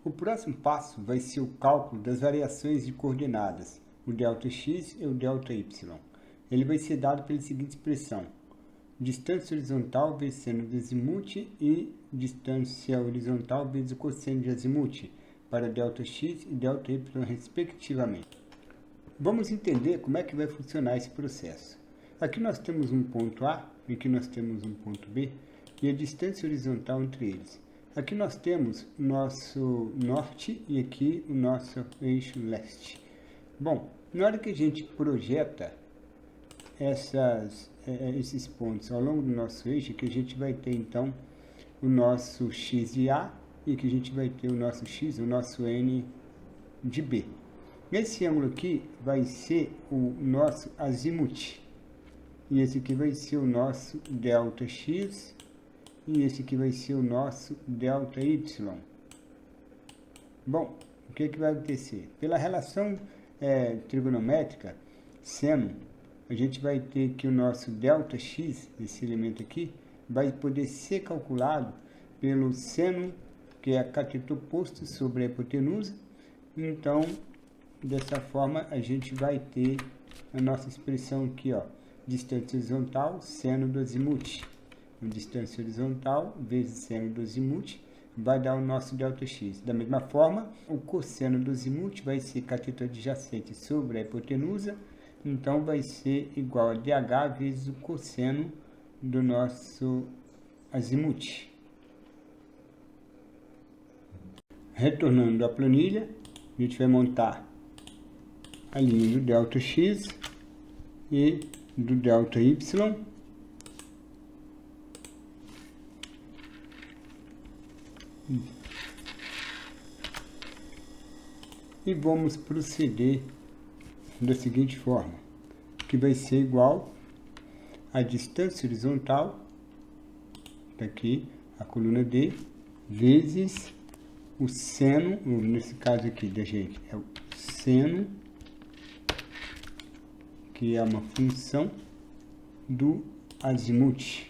O próximo passo vai ser o cálculo das variações de coordenadas, o ΔX e o ΔY. Ele vai ser dado pela seguinte expressão: distância horizontal vezes seno do azimuth e distância horizontal vezes o cosseno de azimuth para ΔX e ΔY respectivamente. Vamos entender como é que vai funcionar esse processo. Aqui nós temos um ponto A, aqui nós temos um ponto B e a distância horizontal entre eles. Aqui nós temos o nosso norte e aqui o nosso eixo leste. Bom, na hora que a gente projeta esses pontos ao longo do nosso eixo, que a gente vai ter então o nosso x de A e que a gente vai ter o nosso x, o nosso n de B. Esse ângulo aqui vai ser o nosso azimuth e esse aqui vai ser o nosso ΔX e esse aqui vai ser o nosso ΔY. Bom, o que vai acontecer? Pela relação trigonométrica, seno, a gente vai ter que o nosso ΔX, esse elemento aqui, vai poder ser calculado pelo seno, que é cateto oposto sobre a hipotenusa. Então, dessa forma, a gente vai ter a nossa expressão aqui, ó, distância horizontal, seno do azimuth. Distância horizontal vezes seno do azimuth vai dar o nosso ΔX. Da mesma forma, o cosseno do azimuth vai ser cateto adjacente sobre a hipotenusa, então vai ser igual a DH vezes o cosseno do nosso azimuth. Retornando à planilha, a gente vai montar a linha do ΔX e do ΔY. E vamos proceder da seguinte forma, que vai ser igual a distância horizontal, tá aqui a coluna D, vezes o seno, nesse caso aqui da gente, é o seno, que é uma função do azimuth.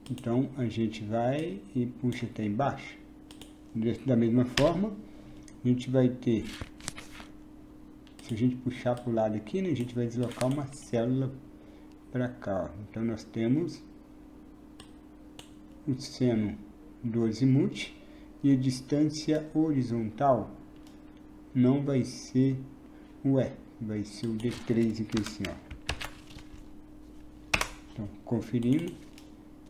Então, a gente vai e puxa até embaixo. Da mesma forma, a gente vai ter, se a gente puxar para o lado aqui, né, a gente vai deslocar uma célula para cá. Ó. Então, nós temos o seno do azimuth e a distância horizontal não vai ser o E, vai ser o D3 aqui assim, ó. Então, conferindo,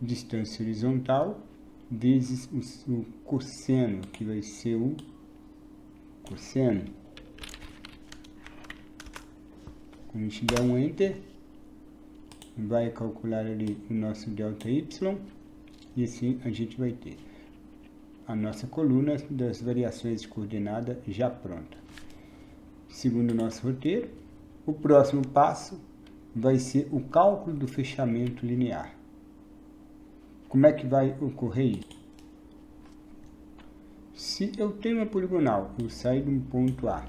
distância horizontal vezes o cosseno, que vai ser o cosseno. Quando a gente der um Enter, vai calcular ali o nosso ΔY e assim a gente vai ter a nossa coluna das variações de coordenada já pronta. Segundo o nosso roteiro, o próximo passo vai ser o cálculo do fechamento linear. Como é que vai ocorrer isso? Se eu tenho uma poligonal, eu saio de um ponto A.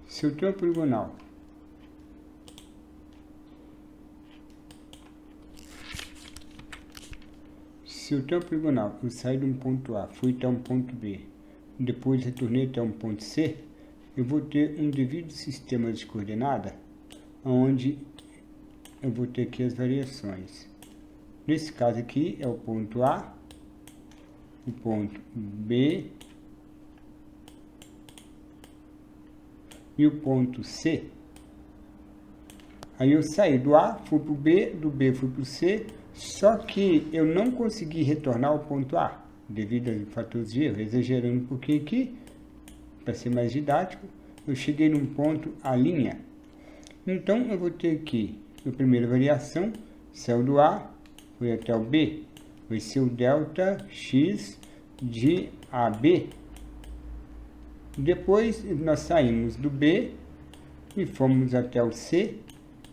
Se eu tenho uma poligonal eu saio de um ponto A, fui até um ponto B, depois retornei até um ponto C, eu vou ter um devido sistema de coordenada, onde eu vou ter aqui as variações. Nesse caso aqui é o ponto A, o ponto B e o ponto C. Aí eu saí do A, fui para o B, do B fui para o C, só que eu não consegui retornar ao ponto A, devido a fatores de erro, exagerando um pouquinho aqui, para ser mais didático, eu cheguei num ponto A'. Então, eu vou ter aqui, a primeira variação, saiu do A, foi até o B, vai ser o ΔX de AB. Depois, nós saímos do B e fomos até o C,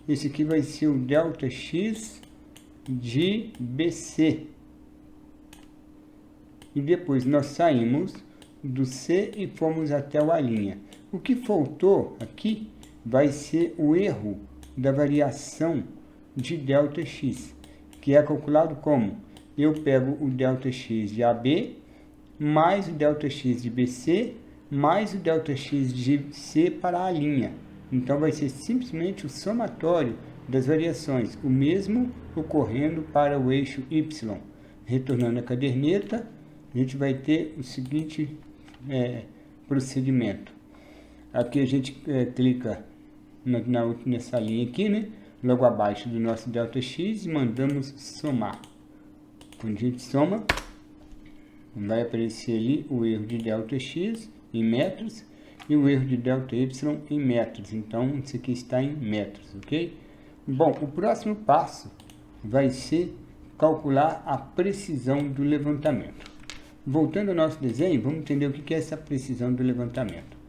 esse aqui vai ser o ΔX de BC. E depois nós saímos do C e fomos até o A'. O que faltou aqui vai ser o erro da variação de ΔX, que é calculado como? Eu pego o ΔX de AB, mais o ΔX de BC, mais o ΔX de C para a linha. Então, vai ser simplesmente o somatório das variações, o mesmo ocorrendo para o eixo Y. Retornando a caderneta, a gente vai ter o seguinte procedimento. Aqui a gente clica nessa linha aqui, né? Logo abaixo do nosso ΔX, e mandamos somar. Quando a gente soma, vai aparecer ali o erro de ΔX em metros e o erro de ΔY em metros. Então, isso aqui está em metros, ok? Bom, o próximo passo vai ser calcular a precisão do levantamento. Voltando ao nosso desenho, vamos entender o que é essa precisão do levantamento.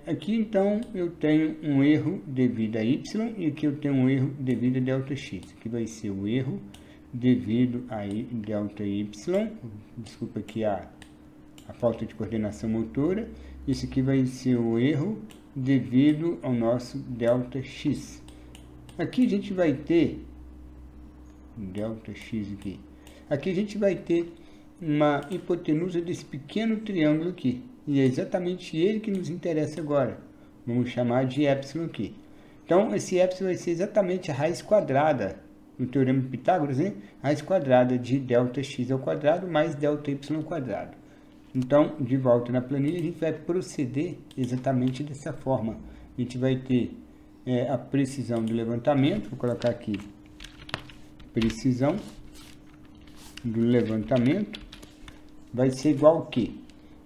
Aqui, então, eu tenho um erro devido a Y e aqui eu tenho um erro devido a ΔX. Aqui vai ser o erro devido a ΔY, desculpa aqui a falta de coordenação motora. Isso aqui vai ser o erro devido ao nosso ΔX. Aqui a gente vai ter ΔX aqui. Aqui a gente vai ter uma hipotenusa desse pequeno triângulo aqui. E é exatamente ele que nos interessa agora. Vamos chamar de epsilon aqui. Então, esse epsilon vai ser exatamente a raiz quadrada, no teorema de Pitágoras, né? Raiz quadrada de ΔX ao quadrado mais ΔY ao quadrado. Então, de volta na planilha, a gente vai proceder exatamente dessa forma. A gente vai ter a precisão do levantamento, vou colocar aqui, precisão do levantamento, vai ser igual ao quê?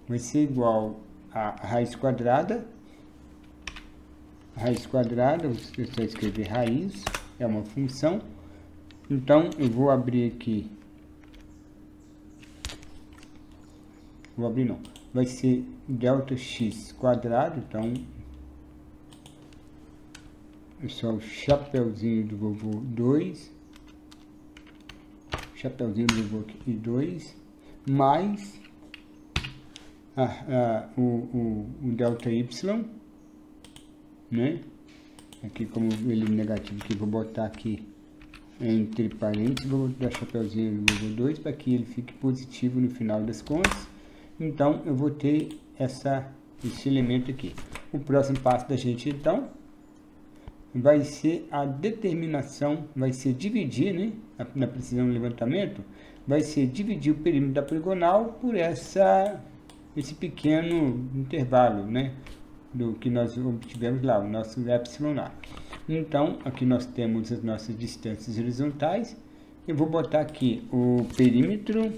Vai ser igual a raiz quadrada, você só escrever raiz, é uma função. Então, eu vou abrir aqui, vai ser ΔX quadrado, então, é só o chapeuzinho do vovô 2, chapeuzinho do vovô aqui 2, mais o ΔY, né? Aqui, como ele é negativo, aqui, vou botar aqui entre parênteses, vou botar o chapeuzinho do vovô 2 para que ele fique positivo no final das contas. Então, eu vou ter esse elemento aqui. O próximo passo da gente, então, vai ser a determinação, vai ser dividir, né, na precisão do levantamento, vai ser dividir o perímetro da poligonal por esse pequeno intervalo, né, do que nós obtivemos lá, o nosso epsilon lá. Então, aqui nós temos as nossas distâncias horizontais. Eu vou botar aqui o perímetro,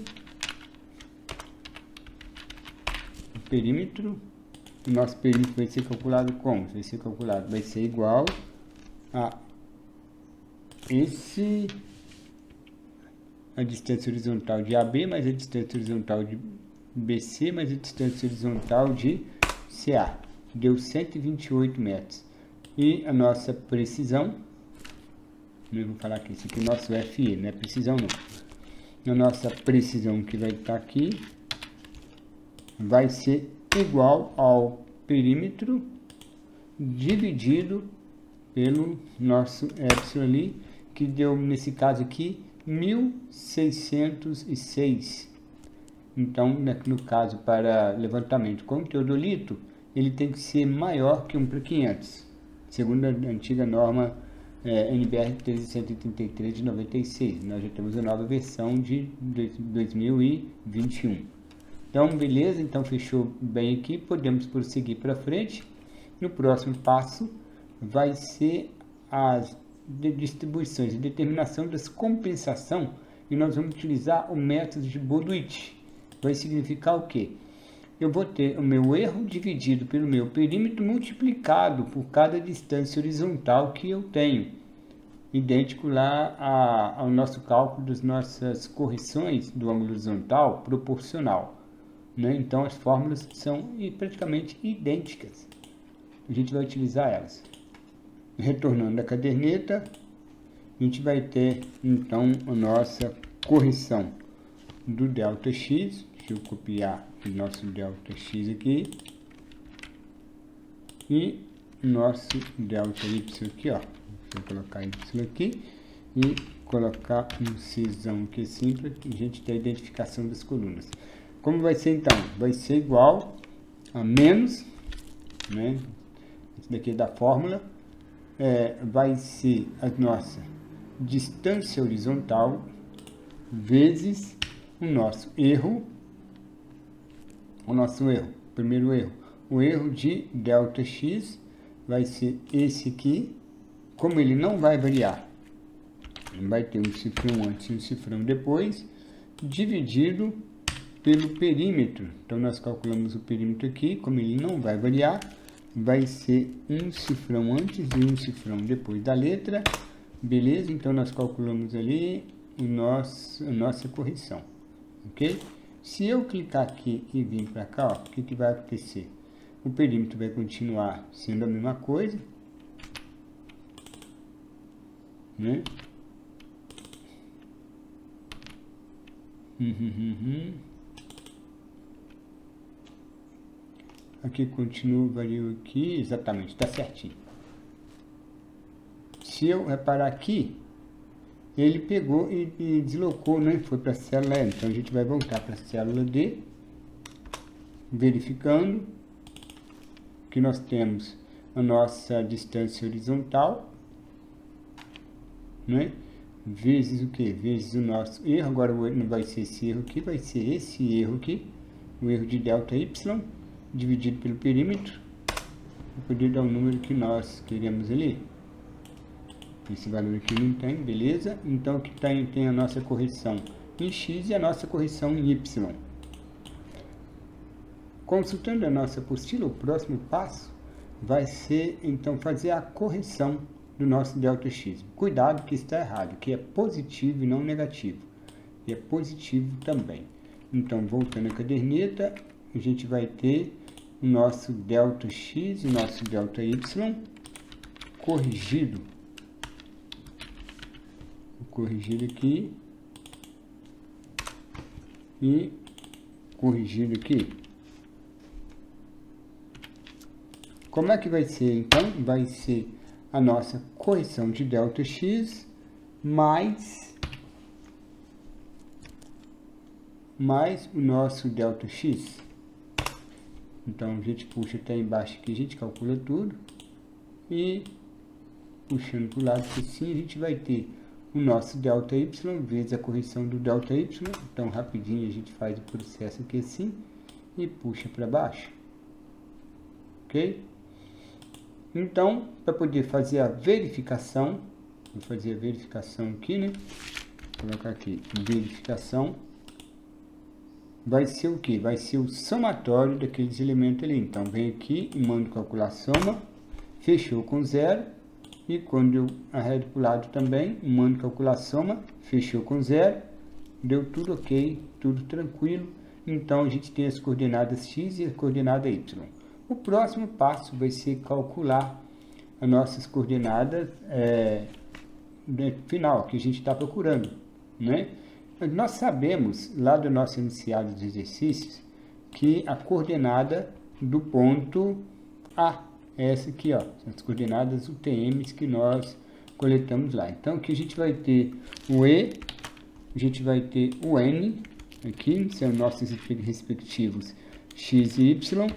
o nosso perímetro vai ser calculado como? Vai ser igual a a distância horizontal de AB mais a distância horizontal de BC mais a distância horizontal de CA. Deu 128 metros. E a nossa precisão, eu vou falar que isso aqui é o nosso FE, não é precisão não. A nossa precisão que vai estar aqui vai ser igual ao perímetro dividido pelo nosso epsilon ali, que deu, nesse caso aqui, 1606. Então, no caso, para levantamento com teodolito, ele tem que ser maior que 1/500, segundo a antiga norma NBR 1333 de 96. Nós já temos a nova versão de 2021. Então, beleza, então fechou bem aqui, podemos prosseguir para frente. No próximo passo vai ser as distribuições e determinação das compensação, e nós vamos utilizar o método de Bolucci. Vai significar o quê? Eu vou ter o meu erro dividido pelo meu perímetro multiplicado por cada distância horizontal que eu tenho, idêntico lá ao nosso cálculo das nossas correções do ângulo horizontal proporcional, né? Então as fórmulas são praticamente idênticas, a gente vai utilizar elas. Retornando a caderneta, a gente vai ter então a nossa correção do ΔX. Deixa eu copiar o nosso ΔX aqui e nosso ΔY aqui, ó. Vou colocar Y aqui e colocar um Czão aqui assim, para a gente ter a identificação das colunas. Como vai ser então? Vai ser igual a menos, né? Isso daqui é da fórmula. Vai ser a nossa distância horizontal vezes o nosso erro. Primeiro erro. O erro de ΔX vai ser esse aqui. Como ele não vai variar, vai ter um cifrão antes e um cifrão depois, dividido pelo perímetro. Então, nós calculamos o perímetro aqui, como ele não vai variar, vai ser um cifrão antes e um cifrão depois da letra. Beleza? Então, nós calculamos ali a nossa correção. Ok? Se eu clicar aqui e vir para cá, ó, o que vai acontecer? O perímetro vai continuar sendo a mesma coisa, né? Aqui continua, variou aqui, exatamente, está certinho. Se eu reparar aqui, ele pegou e deslocou, né? Foi para a célula L. Então a gente vai voltar para a célula D, verificando que nós temos a nossa distância horizontal, né? Vezes o que? Vezes o nosso erro. Agora não vai ser esse erro aqui, vai ser esse erro aqui, o erro de ΔY, dividido pelo perímetro, para poder dar o número que nós queremos ali. Esse valor aqui não tem, beleza? Então aqui tem a nossa correção em X e a nossa correção em Y. Consultando a nossa apostila, o próximo passo vai ser, então, fazer a correção do nosso ΔX. Cuidado que está errado, que é positivo e não negativo. E é positivo também. Então, voltando à caderneta, a gente vai ter o nosso ΔX e o nosso ΔY corrigido. Vou corrigir aqui. E corrigido aqui. Como é que vai ser, então? Vai ser a nossa correção de ΔX mais o nosso ΔX. Então, a gente puxa até embaixo aqui, a gente calcula tudo. E puxando para o lado assim, a gente vai ter o nosso ΔY vezes a correção do ΔY. Então, rapidinho a gente faz o processo aqui assim e puxa para baixo. Ok? Então, para poder fazer a verificação, vou fazer a verificação aqui, né? Vou colocar aqui, verificação. Vai ser o que? Vai ser o somatório daqueles elementos ali. Então, vem aqui e mando calcular a soma, fechou com zero. E quando eu arredo para o lado também, mando calcular a soma, fechou com zero. Deu tudo ok, tudo tranquilo. Então, a gente tem as coordenadas x e a coordenada y. O próximo passo vai ser calcular as nossas coordenadas final, que a gente está procurando, né? Nós sabemos, lá do nosso enunciado dos exercícios, que a coordenada do ponto A é essa aqui, ó, são as coordenadas UTMs que nós coletamos lá. Então, aqui a gente vai ter o E, a gente vai ter o N, aqui são nossos respectivos x e y.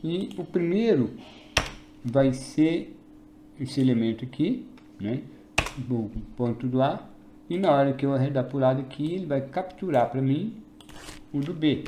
E o primeiro vai ser esse elemento aqui, né? O ponto do A. E na hora que eu arredar para o lado aqui, ele vai capturar para mim o do B.